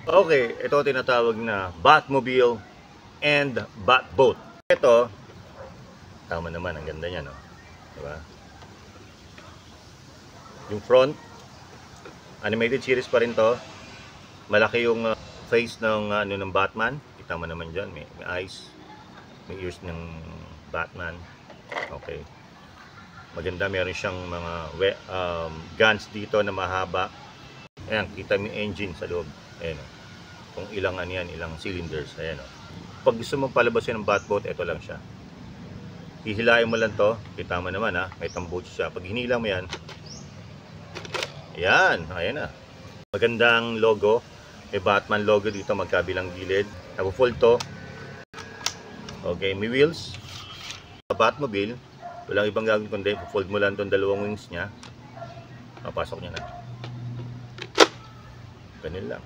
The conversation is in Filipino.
Okay, ito tinatawag na Batmobile and Batboat. Ito, tama naman, ang ganda niya, no? Diba? Yung front, animated series pa rin to. Malaki yung face ng ng Batman. Kita mo naman dyan, may eyes, may ears ng Batman. Okay. Maganda, meron siyang mga guns dito na mahaba. Ayan, kita mo yung engine sa loob. Ayan, kung ilang ilang cylinders. Ayan, pag gusto mong palabasin ng Batboat, ito lang siya. Hihilahin mo lang to. Kita mo naman may tambucho siya. Pag hinila mo yan, ayan, ayan na. Magandang logo. May Batman logo dito magkabilang gilid. Nabo-fold to. Okay, may wheels. Sa Batmobile, walang ibang gagawin kundi fold mo lang itong dalawang wings niya. Papasok niya na. Ganun lang.